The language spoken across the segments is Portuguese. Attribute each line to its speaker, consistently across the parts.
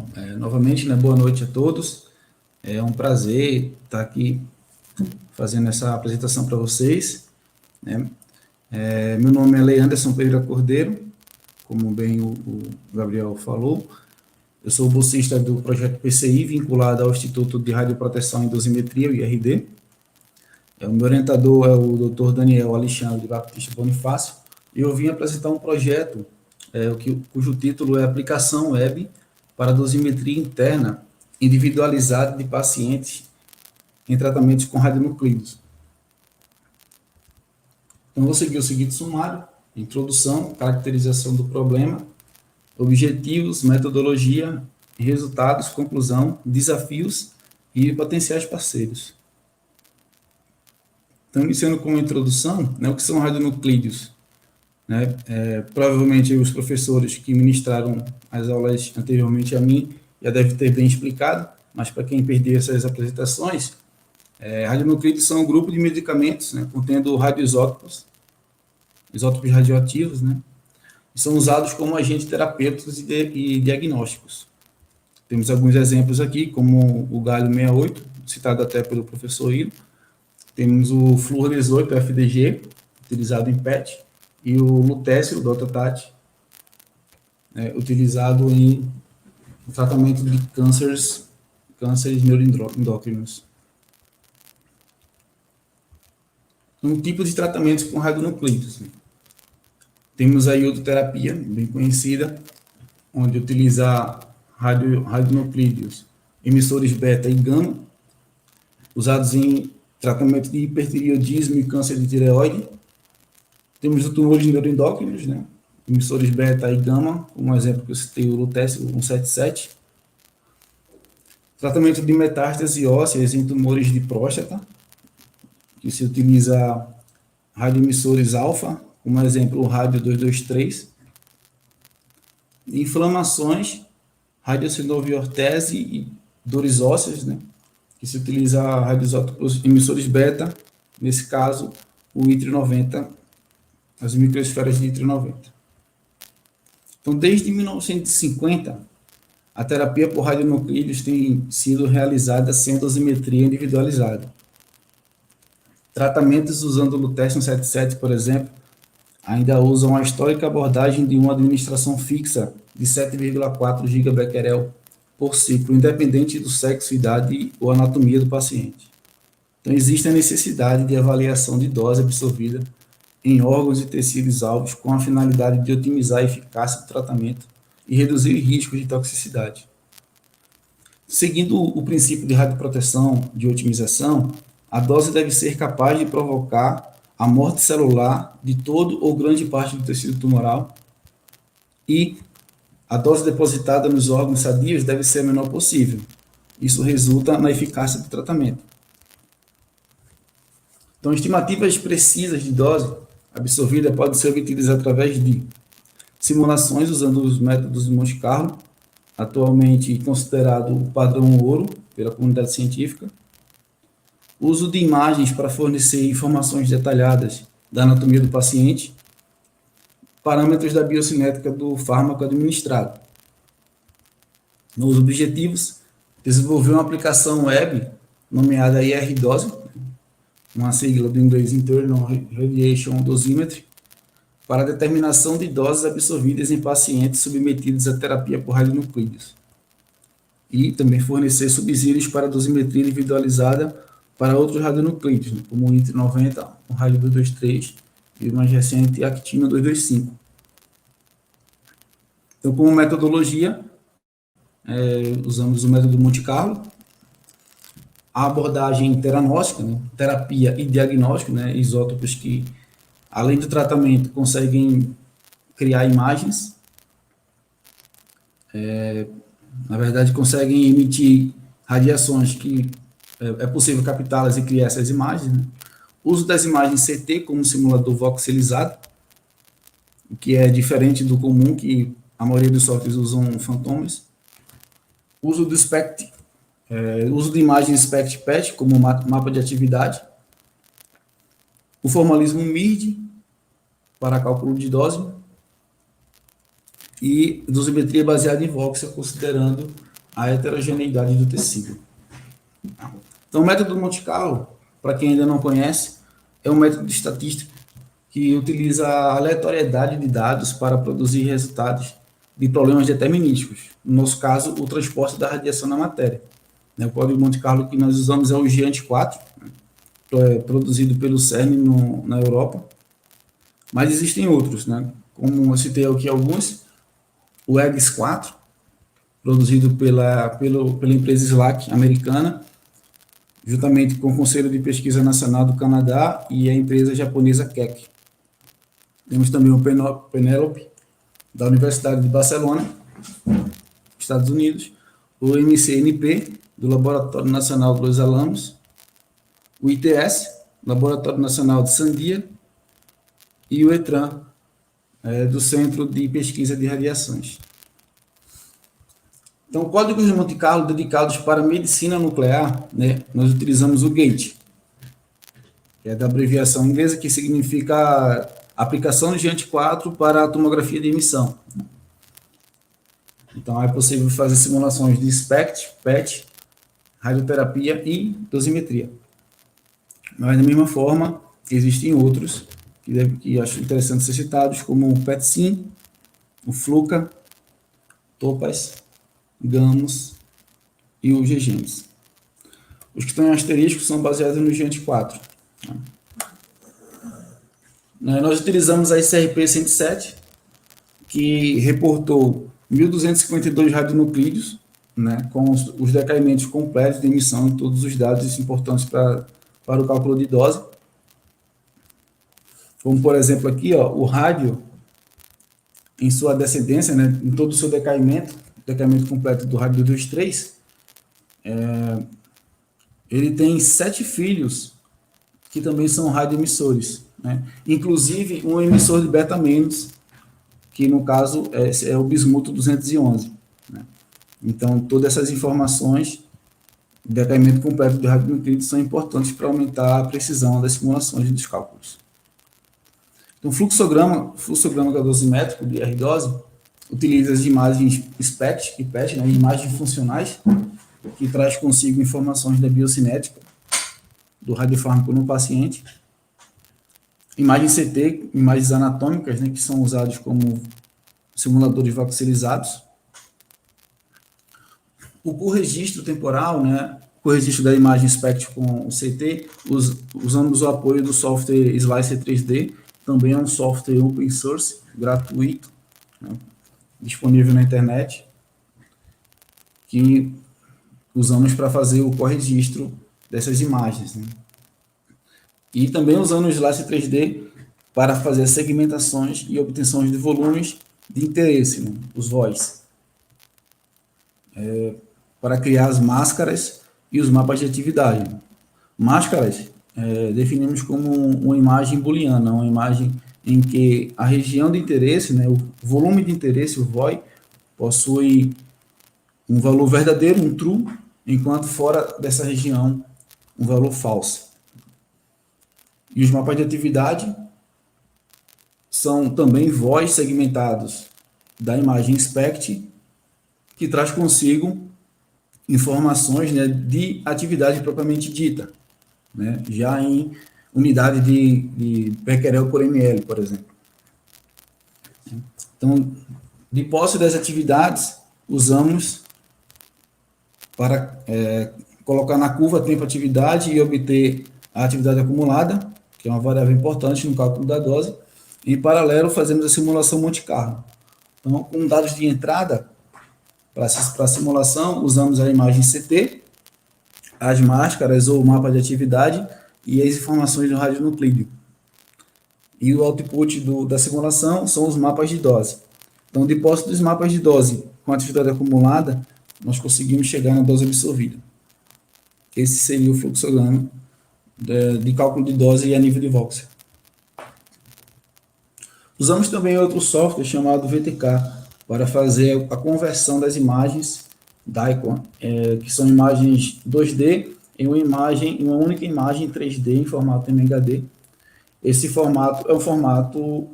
Speaker 1: Bom, novamente, né, boa noite a todos. É um prazer estar aqui fazendo essa apresentação para vocês, né? Meu nome é Leanderson Pereira Cordeiro, como bem o Gabriel falou. Eu sou bolsista do projeto PCI, vinculado ao Instituto de Radioproteção e Dosimetria, o IRD. O meu orientador é o Dr. Daniel Alexandre Baptista Bonifácio, e eu vim apresentar um projeto cujo título é Aplicação Web para Dosimetria Interna Individualizada de Pacientes em Tratamentos com Radionuclidos. Então, vou seguir o seguinte sumário: introdução, caracterização do problema, objetivos, metodologia, resultados, conclusão, desafios e potenciais parceiros. Então, iniciando com a introdução, né, o que são radionuclídeos? Né? Provavelmente os professores que ministraram as aulas anteriormente a mim já devem ter bem explicado, mas para quem perdeu essas apresentações, radionuclídeos são um grupo de medicamentos, né, contendo radioisótopos, isótopos radioativos, né, e são usados como agentes terapêuticos e diagnósticos. Temos alguns exemplos aqui, como o galho 68, citado até pelo professor Hilo. Temos o flúor 18, o FDG, utilizado em PET, e o lutécio, o Dotatat, utilizado em tratamento de cânceres neuroendócrinos. Um tipo de tratamentos com radionuclídeos. Temos a iodoterapia, bem conhecida, onde utiliza radionuclídeos, emissores beta e gama, usados em tratamento de hipertireoidismo e câncer de tireoide. Temos os tumores neuroendócrinos, né? Emissores beta e gama, como exemplo que eu citei, o lutécio 177. Tratamento de metástase ósseas em tumores de próstata, que se utiliza radioemissores alfa, como exemplo o rádio 223. Inflamações, radiocianoviortese e dores ósseas, né? Que se utiliza radioisótopos emissores beta, nesse caso o Yttrium-90, as microesferas de Yttrium-90. Então, desde 1950, a terapia por radionuclídeos tem sido realizada sem dosimetria individualizada. Tratamentos usando o lutécio 177, por exemplo, ainda usam a histórica abordagem de uma administração fixa de 7,4 gigabecquerel por ciclo, independente do sexo, idade ou anatomia do paciente. Então, existe a necessidade de avaliação de dose absorvida em órgãos e tecidos alvos com a finalidade de otimizar a eficácia do tratamento e reduzir o risco de toxicidade. Seguindo o princípio de radioproteção de otimização, a dose deve ser capaz de provocar a morte celular de todo ou grande parte do tecido tumoral e a dose depositada nos órgãos sadios deve ser a menor possível. Isso resulta na eficácia do tratamento. Então, estimativas precisas de dose absorvida podem ser obtidas através de simulações usando os métodos de Monte Carlo, atualmente considerado o padrão ouro pela comunidade científica, uso de imagens para fornecer informações detalhadas da anatomia do paciente, parâmetros da biocinética do fármaco administrado. Nos objetivos, desenvolver uma aplicação web nomeada IR-Dose, uma sigla do inglês Internal Radiation Dosimetry, para a determinação de doses absorvidas em pacientes submetidos à terapia por radionuclídeos. E também fornecer subsídios para dosimetria individualizada para outros radionuclídeos, como o Yttrium-90, o rádio 223 e o mais recente, actínio 225. Então, como metodologia, usamos o método Monte Carlo, a abordagem teranóstica, né, terapia e diagnóstico, né, isótopos que, além do tratamento, conseguem criar imagens, na verdade, conseguem emitir radiações que é possível captá-las e criar essas imagens, né? Uso das imagens CT como simulador voxelizado, o que é diferente do comum, que a maioria dos softwares usam fantomas. Uso do SPECT, uso de imagens SPECT-PET como mapa de atividade. O formalismo MIRD para cálculo de dose. E dosimetria baseada em voxel, considerando a heterogeneidade do tecido. Então, o método Monte Carlo, para quem ainda não conhece, é um método estatístico que utiliza a aleatoriedade de dados para produzir resultados de problemas determinísticos. No nosso caso, o transporte da radiação na matéria. O código Monte Carlo que nós usamos é o GANT4, produzido pelo CERN na Europa, mas existem outros, né? Como eu citei aqui alguns, o EGS4, produzido pela empresa SLAC americana, juntamente com o Conselho de Pesquisa Nacional do Canadá e a empresa japonesa Keck. Temos também o Penelope, da Universidade de Barcelona, Estados Unidos, o MCNP, do Laboratório Nacional dos Alamos, o ITS, Laboratório Nacional de Sandia, e o ETRAN, do Centro de Pesquisa de Radiações. Então, códigos de Monte Carlo dedicados para medicina nuclear, né, nós utilizamos o GATE, que é da abreviação inglesa, que significa aplicação do GANT4 para a tomografia de emissão. Então, é possível fazer simulações de SPECT, PET, radioterapia e dosimetria. Mas, da mesma forma, existem outros que acho interessante ser citados, como o PET-SIM, o FLUCA, TOPAZ, GAMOS e o GGEMS. Os que estão em asterisco são baseados no GANT4. Nós utilizamos a ICRP 107, que reportou 1.252 radionuclídeos, né, com os decaimentos completos de emissão de todos os dados importantes para o cálculo de dose. Como, por exemplo, aqui, ó, o rádio, em sua descendência, né, em todo o seu decaimento completo do rádio 223, ele tem 7 filhos que também são radioemissores, né? Inclusive um emissor de beta menos, que no caso é o bismuto 211. Né? Então, todas essas informações, decaimento completo do radionuclídeo, são importantes para aumentar a precisão das simulações e dos cálculos. Então, o fluxograma dosimétrico de R-dose utiliza as imagens SPECT e PET, né, imagens funcionais, que traz consigo informações da biocinética do radiofármaco no paciente. Imagens CT, imagens anatômicas, né, que são usados como simuladores voxelizados. O corregistro temporal, né, o corregistro da imagem SPECT com o CT, usamos o apoio do software Slicer 3D, também é um software open source, gratuito, né, disponível na internet, que usamos para fazer o corregistro dessas imagens. Né? E também usando o Slicer 3D para fazer segmentações e obtenções de volumes de interesse, né? Os VOIs. Para criar as máscaras e os mapas de atividade. Máscaras definimos como uma imagem booleana, uma imagem em que a região de interesse, né, o volume de interesse, o VOI, possui um valor verdadeiro, um true, enquanto fora dessa região, um valor falso. E os mapas de atividade são também VOIs segmentados da imagem SPECT, que traz consigo informações, né, de atividade propriamente dita, né, já em unidade de becquerel por ml, por exemplo. Então, de posse das atividades, usamos para colocar na curva tempo-atividade e obter a atividade acumulada, que é uma variável importante no cálculo da dose. Em paralelo, fazemos a simulação Monte Carlo. Então, com dados de entrada, para a simulação, usamos a imagem CT, as máscaras ou mapa de atividade e as informações do radionuclídeo. E o output da simulação são os mapas de dose. Então, de posse dos mapas de dose com atividade acumulada, nós conseguimos chegar na dose absorvida. Esse seria o fluxograma de cálculo de dose a nível de voxel. Usamos também outro software chamado VTK para fazer a conversão das imagens DICOM, que são imagens 2D em uma única imagem 3D em formato MHD. Esse formato é um formato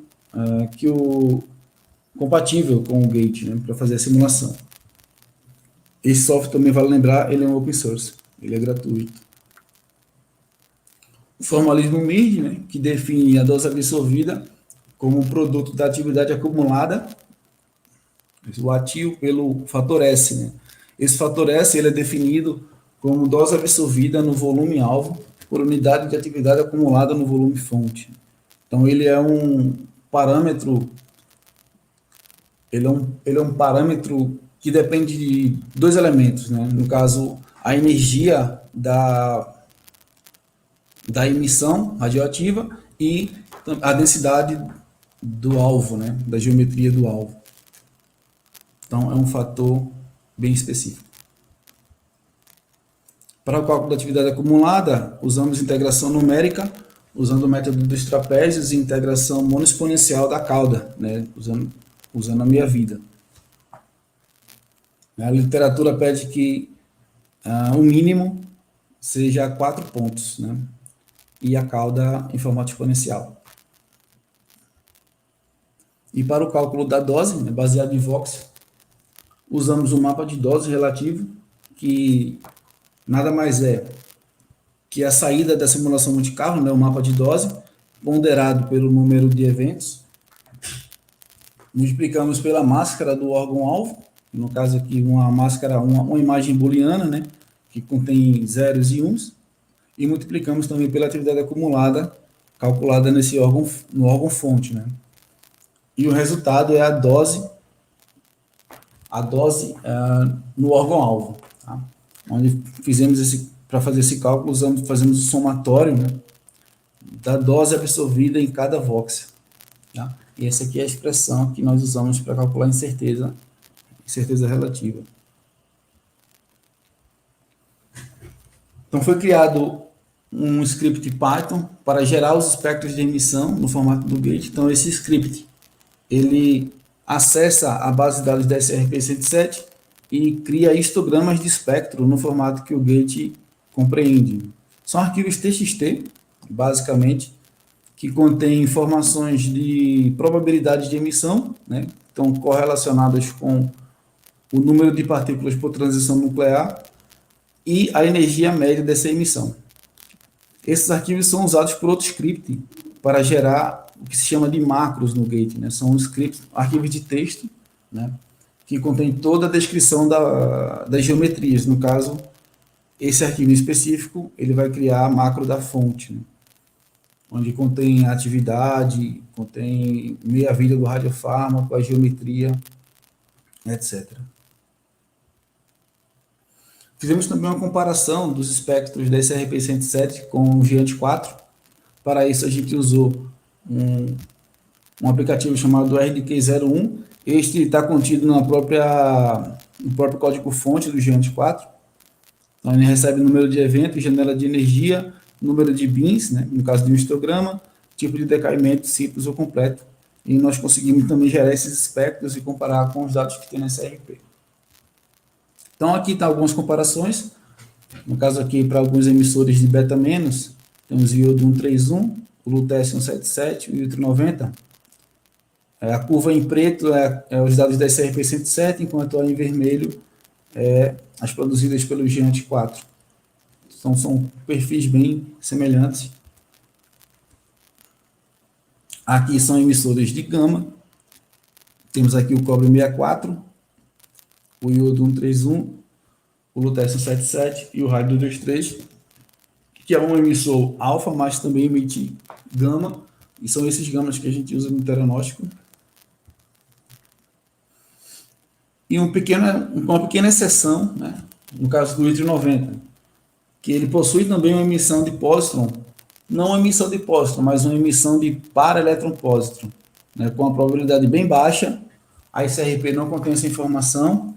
Speaker 1: compatível com o GATE, né, para fazer a simulação. Esse software também vale lembrar, ele é um open source, ele é gratuito. O formalismo MIRD, né, que define a dose absorvida como um produto da atividade acumulada, o ativo pelo fator S, né? Esse fator S ele é definido como dose absorvida no volume alvo por unidade de atividade acumulada no volume fonte. Então ele é um parâmetro, ele é um parâmetro que depende de dois elementos, né? No caso, a energia da emissão radioativa e a densidade do alvo, né? Da geometria do alvo. Então, é um fator bem específico. Para o cálculo da atividade acumulada, usamos integração numérica, usando o método dos trapézios e integração monoexponencial da cauda, né? usando a meia-vida. A literatura pede que o mínimo seja 4 pontos, né? E a cauda em formato exponencial. E para o cálculo da dose, né, baseado em Vox, usamos o mapa de dose relativo, que nada mais é que a saída da simulação Monte Carlo, né, o mapa de dose, ponderado pelo número de eventos, multiplicamos pela máscara do órgão-alvo, no caso aqui uma máscara, uma imagem booleana, né, que contém zeros e uns, e multiplicamos também pela atividade acumulada, calculada nesse órgão, no órgão-fonte, né. E o resultado é a dose no órgão-alvo, tá? Onde fizemos para fazer esse cálculo, fazemos o somatório, né, da dose absorvida em cada voxel, tá? E essa aqui é a expressão que nós usamos para calcular a incerteza relativa. Então, foi criado um script Python para gerar os espectros de emissão no formato do gate. Então, esse script, ele acessa a base de dados da SRP-107 e cria histogramas de espectro no formato que o gate compreende. São arquivos TXT, basicamente, que contêm informações de probabilidade de emissão, né? Então, correlacionadas com o número de partículas por transição nuclear e a energia média dessa emissão. Esses arquivos são usados por outro script para gerar o que se chama de macros no gate, né? São scripts, arquivos de texto, né, que contém toda a descrição das geometrias. No caso, esse arquivo específico, ele vai criar a macro da fonte, né, onde contém a atividade, contém meia-vida do radiofármaco, a geometria, etc. Fizemos também uma comparação dos espectros da SRP-107 com o GEANT 4. Para isso, a gente usou um aplicativo chamado RDK01. Este está contido no próprio código-fonte do GEANT 4. Então, ele recebe número de eventos, janela de energia, número de bins, né, no caso de um histograma, tipo de decaimento, simples ou completo. E nós conseguimos também gerar esses espectros e comparar com os dados que tem na SRP. Então, aqui estão algumas comparações. No caso aqui, para alguns emissores de beta-, temos o iodo 131, o lutécio 177 e o yttrium 90. A curva em preto é os dados da SRP-107, enquanto a em vermelho é as produzidas pelo GEANT 4. Então, são perfis bem semelhantes. Aqui são emissores de gama. Temos aqui o cobre 64, o iodo 131, o lutécio 177 e o rádio 223, que é um emissor alfa, mas também emite gama, e são esses gamas que a gente usa no teranóstico. E uma pequena exceção, né, no caso do yttrium 90, que ele possui também uma emissão de pósitron, não uma emissão de pósitron, mas uma emissão de para-elétron-pósitron, né, com uma probabilidade bem baixa. A SRP não contém essa informação,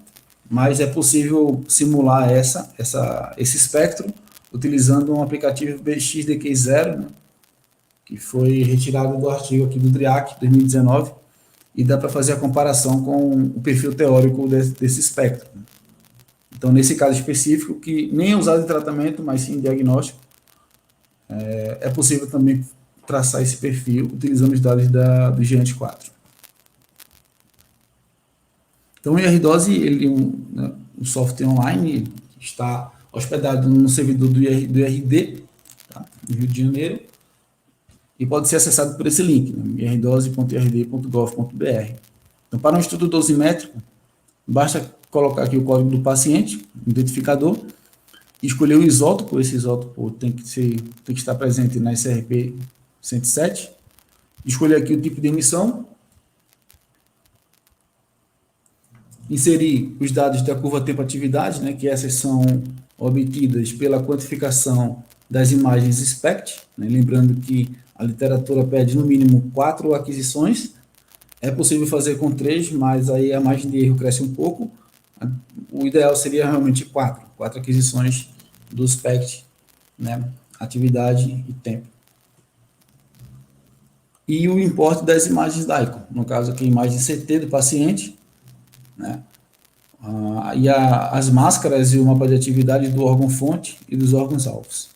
Speaker 1: mas é possível simular esse espectro utilizando um aplicativo BXDQ0, né, que foi retirado do artigo aqui do DRIAC 2019, e dá para fazer a comparação com o perfil teórico desse espectro. Então, nesse caso específico, que nem é usado em tratamento, mas sim em diagnóstico, é possível também traçar esse perfil utilizando os dados do GEANT 4. Então, o IR-dose, um software online, que está hospedado no servidor do IRD, tá? No Rio de Janeiro, e pode ser acessado por esse link, né? irdose.ird.gov.br. Então, para um estudo dosimétrico, basta colocar aqui o código do paciente, identificador, escolher o isótopo. Esse isótopo tem que estar presente na SRP 107, escolher aqui o tipo de emissão, inserir os dados da curva tempo-atividade, né, que essas são obtidas pela quantificação das imagens SPECT, né, lembrando que a literatura pede no mínimo 4 aquisições, é possível fazer com 3, mas aí a margem de erro cresce um pouco. O ideal seria realmente 4 aquisições do SPECT, né, atividade e tempo. E o importe das imagens DICOM, no caso aqui, imagem CT do paciente, né, e as máscaras e o mapa de atividade do órgão-fonte e dos órgãos-alvos.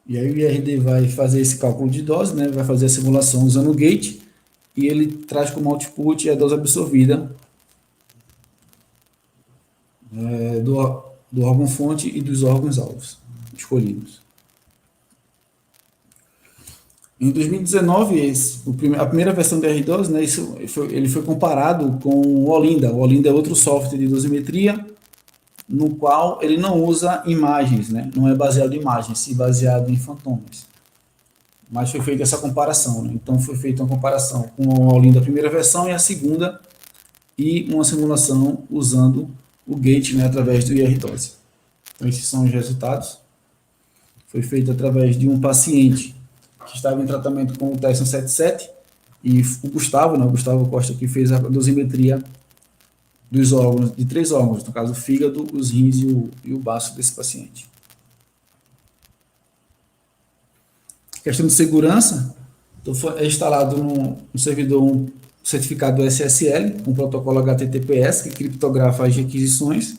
Speaker 1: E aí o IRD vai fazer esse cálculo de dose, né, vai fazer a simulação usando o gate, e ele traz como output a dose absorvida do órgão-fonte e dos órgãos-alvos escolhidos. Em 2019, a primeira versão do R12, né, ele foi comparado com o Olinda. O Olinda é outro software de dosimetria, no qual ele não usa imagens, né, não é baseado em imagens, sim baseado em fantomas. Mas foi feita essa comparação, né? Então foi feita uma comparação com o Olinda, a primeira versão, e a segunda, e uma simulação usando o gate, né, através do IR12. Então esses são os resultados. Foi feito através de um paciente que estava em tratamento com o Tyson 77, e o Gustavo, né, o Gustavo Costa, que fez a dosimetria dos órgãos, de 3 órgãos, no caso o fígado, os rins e o baço desse paciente. Questão de segurança, então é instalado no servidor um certificado SSL, com protocolo HTTPS, que criptografa as requisições.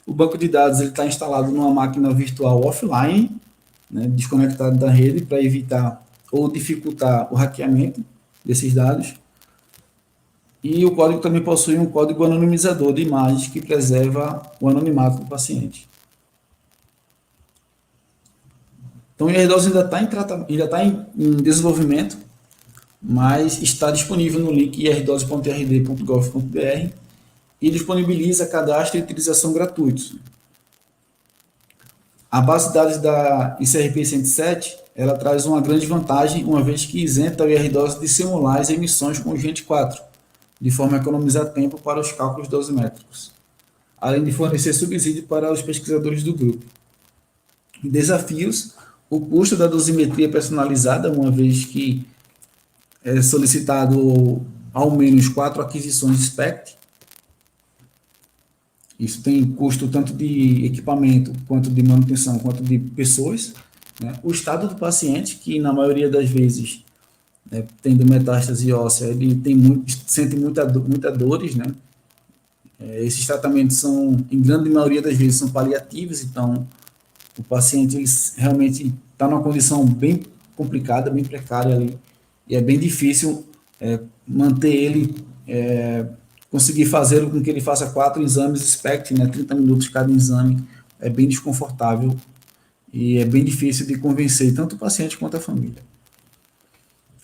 Speaker 1: O banco de dados está instalado numa máquina virtual offline, né, desconectado da rede, para evitar ou dificultar o hackeamento desses dados. E o código também possui um código anonimizador de imagens que preserva o anonimato do paciente. Então, o IR12 ainda está em desenvolvimento, mas está disponível no link irdose.rd.gov.br e disponibiliza cadastro e utilização gratuitos. A base de dados da ICRP 107, ela traz uma grande vantagem, uma vez que isenta o IR12 de simular as emissões com o Gente 4, de forma a economizar tempo para os cálculos dosimétricos, além de fornecer subsídio para os pesquisadores do grupo. Desafios: o custo da dosimetria personalizada, uma vez que é solicitado ao menos 4 aquisições SPECT. Isso tem custo tanto de equipamento, quanto de manutenção, quanto de pessoas, né? O estado do paciente, que na maioria das vezes, né, tendo metástase óssea, ele sente muita dores, né? Esses tratamentos são, em grande maioria das vezes, são paliativos, então o paciente ele realmente está numa condição bem complicada, bem precária ali, e é bem difícil manter ele, conseguir fazer com que ele faça 4 exames SPECT, né, 30 minutos cada exame, é bem desconfortável e é bem difícil de convencer tanto o paciente quanto a família.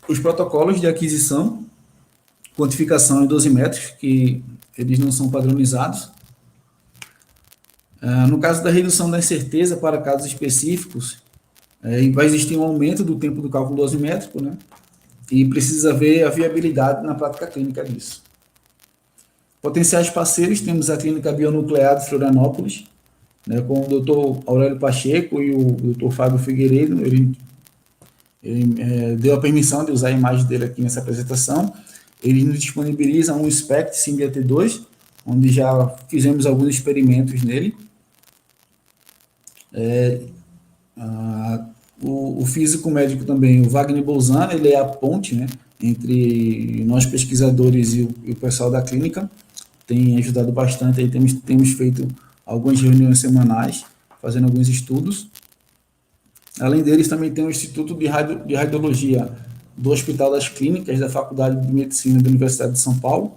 Speaker 1: Os protocolos de aquisição, quantificação e dosimétricos, que eles não são padronizados. No caso da redução da incerteza para casos específicos, vai existir um aumento do tempo do cálculo dosimétrico, né? E precisa ver a viabilidade na prática clínica disso. Potenciais parceiros, temos a Clínica Bionuclear de Florianópolis, né, com o Dr. Aurélio Pacheco e o Dr. Fábio Figueiredo. Ele deu a permissão de usar a imagem dele aqui nessa apresentação. Eles nos disponibilizam um SPECT SIMBIA-T2, onde já fizemos alguns experimentos nele. O físico médico também, o Wagner Bolzano, ele é a ponte, né, entre nós pesquisadores e o pessoal da clínica, tem ajudado bastante. Aí temos feito algumas reuniões semanais, fazendo alguns estudos. Além deles, também tem o Instituto de Radiologia do Hospital das Clínicas da Faculdade de Medicina da Universidade de São Paulo.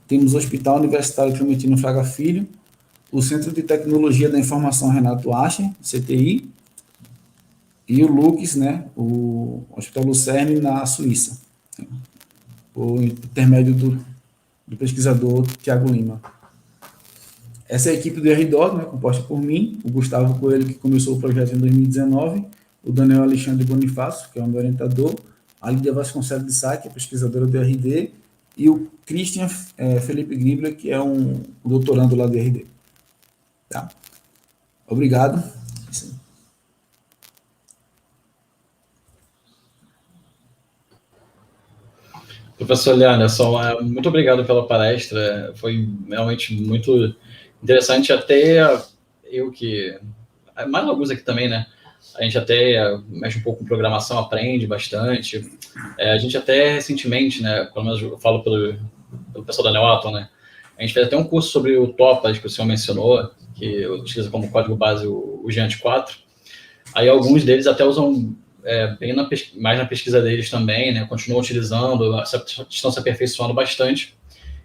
Speaker 1: Temos o Hospital Universitário Clementino Fraga Filho, o Centro de Tecnologia da Informação Renato Acher, CTI, e o LUCS, né, o Hospital Lucerne, na Suíça, por intermédio do pesquisador Tiago Lima. Essa é a equipe do RDOS, né, composta por mim, o Gustavo Coelho, que começou o projeto em 2019, o Daniel Alexandre Bonifácio, que é o meu orientador, a Lídia Vasconcelos de Sá, que é pesquisadora do RD, e o Christian Felipe Gribler, que é um doutorando lá do RD. Tá? Obrigado.
Speaker 2: Professor Leanderson, muito obrigado pela palestra, foi realmente muito interessante, até eu que... mais alguns aqui também, né? A gente até mexe um pouco com programação, aprende bastante. A gente até recentemente, né, pelo menos eu falo pelo pessoal da Neoatom, né? A gente fez até um curso sobre o Topaz, que o senhor mencionou, que utiliza como código base o Giant 4. Aí alguns deles até usam bem mais na pesquisa deles também, né? Continuam utilizando, estão se aperfeiçoando bastante.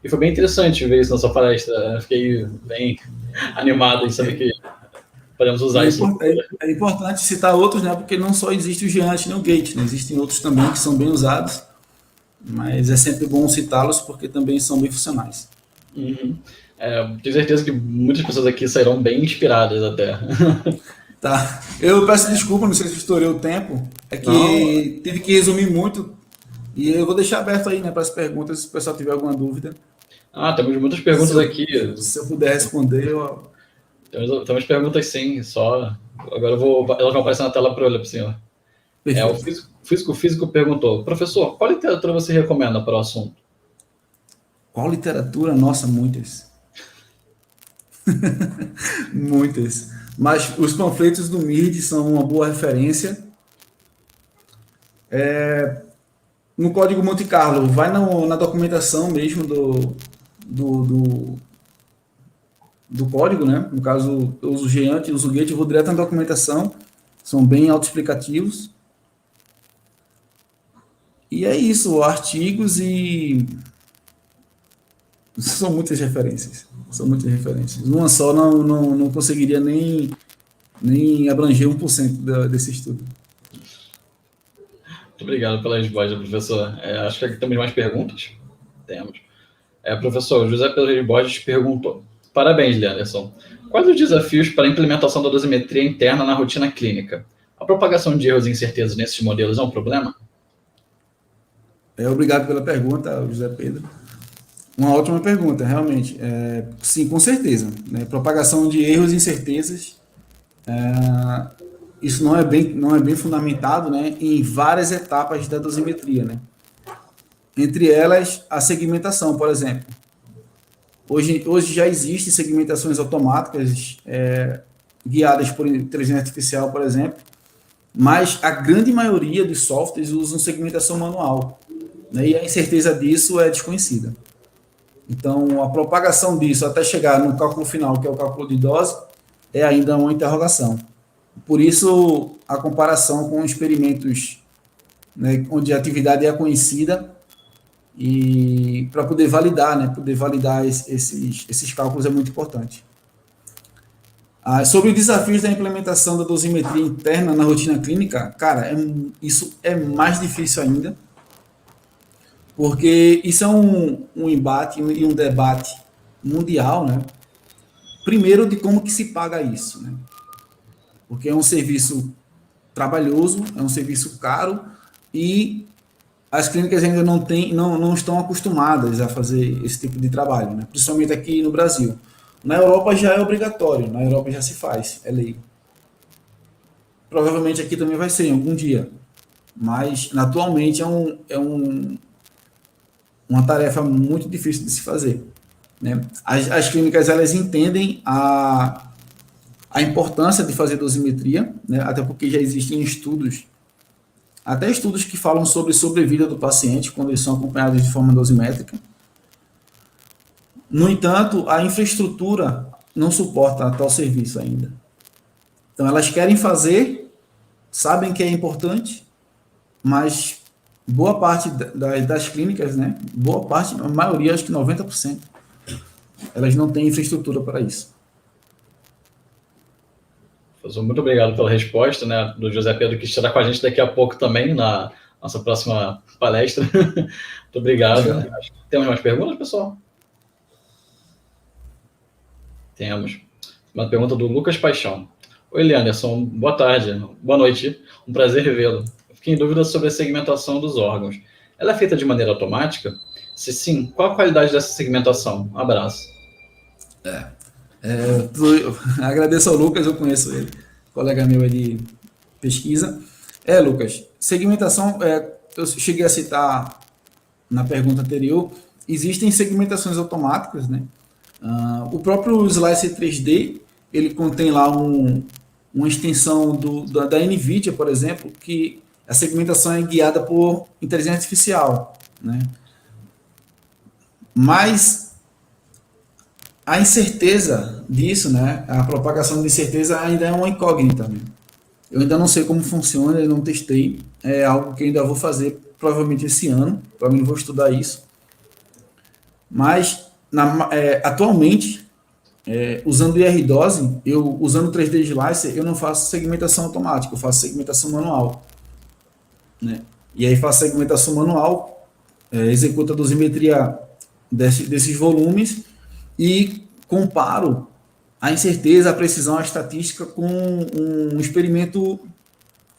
Speaker 2: E foi bem interessante ver isso na sua palestra. Eu fiquei bem animado em saber que podemos usar isso.
Speaker 1: É importante citar outros, né? Porque não só existe o Giant nem o Gate, né? Existem outros também que são bem usados, mas é sempre bom citá-los porque também são bem funcionais.
Speaker 2: Uhum. Tenho certeza que muitas pessoas aqui sairão bem inspiradas até.
Speaker 1: Tá. Eu peço desculpa, não sei se estourei o tempo. É que tive que resumir muito. E eu vou deixar aberto aí, né, para as perguntas, se o pessoal tiver alguma dúvida.
Speaker 2: Temos muitas perguntas aqui.
Speaker 1: Se eu puder responder, eu...
Speaker 2: Temos perguntas sim, só... Agora elas vão aparecer na tela para olhar para o senhor. O físico perguntou, professor, qual literatura você recomenda para o assunto?
Speaker 1: Qual literatura? Nossa, muitas. Muitas. Mas os panfletos do MIRD são uma boa referência. No Código Monte Carlo, vai na documentação mesmo do código, né? No caso, eu uso o Giant, eu uso o Gate, eu vou direto na documentação. São bem autoexplicativos. E é isso, artigos e... São muitas referências. São muitas referências. Uma só não conseguiria nem abranger 1% desse estudo.
Speaker 2: Muito obrigado pela resposta, professor. Acho que aqui temos mais perguntas. Temos. Professor, José Pedro Borges perguntou. Parabéns, Leanderson. Quais os desafios para a implementação da dosimetria interna na rotina clínica? A propagação de erros e incertezas nesses modelos é um problema?
Speaker 1: Obrigado pela pergunta, José Pedro. Uma ótima pergunta, realmente. Sim, com certeza. Né? Propagação de erros e incertezas, isso não é bem fundamentado, né, em várias etapas da dosimetria. Né? Entre elas, a segmentação, por exemplo. Hoje já existem segmentações automáticas guiadas por inteligência artificial, por exemplo, mas a grande maioria dos softwares usam segmentação manual, né, e a incerteza disso é desconhecida. Então, a propagação disso até chegar no cálculo final, que é o cálculo de dose, é ainda uma interrogação. Por isso, a comparação com experimentos, né, onde a atividade é conhecida, e para poder validar, né, esses cálculos é muito importante. Sobre os desafios da implementação da dosimetria interna na rotina clínica, cara, isso é mais difícil ainda, porque isso é um embate e um debate mundial, né? Primeiro, de como que se paga isso, né? Porque é um serviço trabalhoso, é um serviço caro e as clínicas ainda não estão acostumadas a fazer esse tipo de trabalho, né? Principalmente aqui no Brasil. Na Europa já é obrigatório, na Europa já se faz, é lei. Provavelmente aqui também vai ser, em algum dia. Mas, atualmente, uma tarefa muito difícil de se fazer. Né? As clínicas, elas entendem a importância de fazer dosimetria, né? Até porque já existem estudos, até estudos que falam sobre sobrevida do paciente quando eles são acompanhados de forma dosimétrica. No entanto, a infraestrutura não suporta tal serviço ainda. Então, elas querem fazer, sabem que é importante, mas boa parte das clínicas, né? Boa parte, a maioria, acho que 90%, elas não têm infraestrutura para isso.
Speaker 2: Professor, muito obrigado pela resposta, né, do José Pedro, que estará com a gente daqui a pouco também, na nossa próxima palestra. Muito obrigado. Temos mais perguntas, pessoal? Temos. Uma pergunta do Lucas Paixão. Oi, Leanderson, boa tarde, boa noite, um prazer revê-lo. Fiquei em dúvida sobre a segmentação dos órgãos. Ela é feita de maneira automática? Se sim, qual a qualidade dessa segmentação? Um abraço.
Speaker 1: Agradeço ao Lucas, eu conheço ele, colega meu aí de pesquisa. Lucas, segmentação, eu cheguei a citar na pergunta anterior, existem segmentações automáticas, né? O próprio Slicer 3D, ele contém lá uma extensão da NVIDIA, por exemplo, que a segmentação é guiada por inteligência artificial, né? Mas a incerteza disso, né? A propagação de incerteza ainda é uma incógnita, né? Eu ainda não sei como funciona, eu não testei, é algo que ainda vou fazer provavelmente esse ano, provavelmente vou estudar isso. Mas atualmente, usando o IR-Dose, usando o 3D Slicer, eu não faço segmentação automática, eu faço segmentação manual, né? E aí faço segmentação manual, executo a dosimetria desses volumes e comparo a incerteza, a precisão, a estatística com um experimento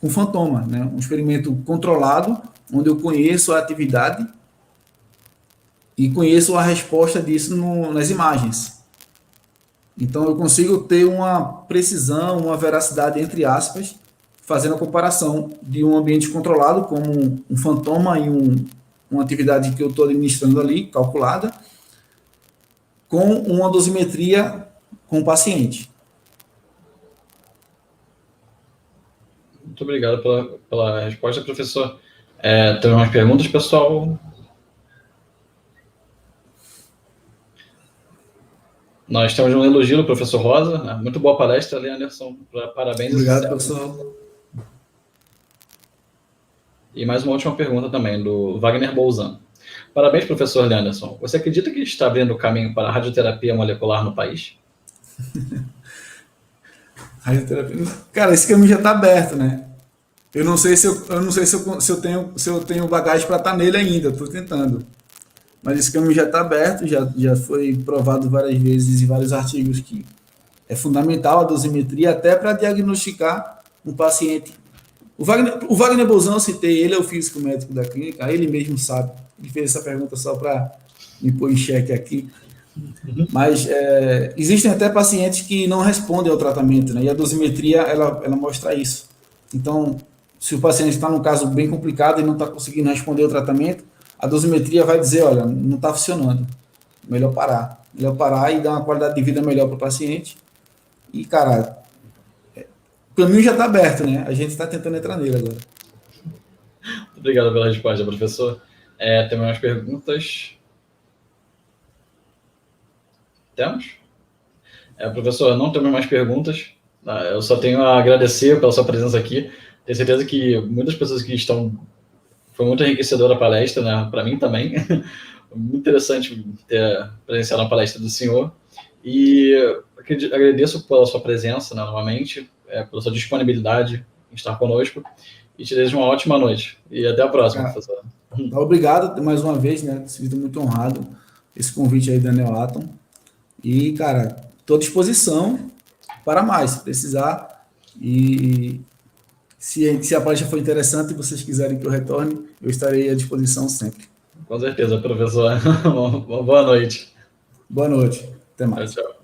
Speaker 1: com fantoma, né? Um experimento controlado, onde eu conheço a atividade e conheço a resposta disso nas imagens. Então, eu consigo ter uma precisão, uma veracidade, entre aspas, fazendo a comparação de um ambiente controlado, como um fantoma e uma atividade que eu estou administrando ali, calculada, com uma dosimetria com o paciente.
Speaker 2: Muito obrigado pela resposta, professor. Tem umas perguntas, pessoal? Nós temos um elogio do professor Rosa, né? Muito boa palestra, Leanderson. Parabéns.
Speaker 1: Obrigado, professor.
Speaker 2: E mais uma última pergunta também, do Wagner Bolzan. Parabéns, professor Leanderson. Você acredita que está abrindo o caminho para a radioterapia molecular no país?
Speaker 1: Radioterapia. Cara, esse caminho já está aberto, né? Eu não sei se eu tenho bagagem para estar nele ainda, estou tentando. Mas esse caminho já está aberto, já foi provado várias vezes em vários artigos que é fundamental a dosimetria até para diagnosticar um paciente. O Wagner Bolzan, eu citei, ele é o físico médico da clínica, ele mesmo sabe. Ele fez essa pergunta só para me pôr em xeque aqui. Mas existem até pacientes que não respondem ao tratamento, né? E a dosimetria, ela mostra isso. Então, se o paciente está num caso bem complicado e não está conseguindo responder ao tratamento, a dosimetria vai dizer, olha, não está funcionando, melhor parar e dar uma qualidade de vida melhor para o paciente. E, cara, o caminho já está aberto, né? A gente está tentando entrar nele agora.
Speaker 2: Obrigado pela resposta, professor. Tem mais perguntas? Temos? Professor, não temos mais perguntas. Eu só tenho a agradecer pela sua presença aqui. Tenho certeza que muitas pessoas que estão... Foi muito enriquecedora a palestra, né? Para mim também. Muito interessante ter presenciado a palestra do senhor. E agradeço pela sua presença, né, novamente, pela sua disponibilidade em estar conosco. E te desejo uma ótima noite. E até a próxima, professor.
Speaker 1: Obrigado mais uma vez, né? Sinto muito honrado esse convite aí da Neoatom. E, cara, estou à disposição para mais, se precisar. E se a palestra for interessante e vocês quiserem que eu retorne, eu estarei à disposição sempre.
Speaker 2: Com certeza, professor. Boa noite.
Speaker 1: Boa noite. Até mais.
Speaker 2: Tchau, tchau.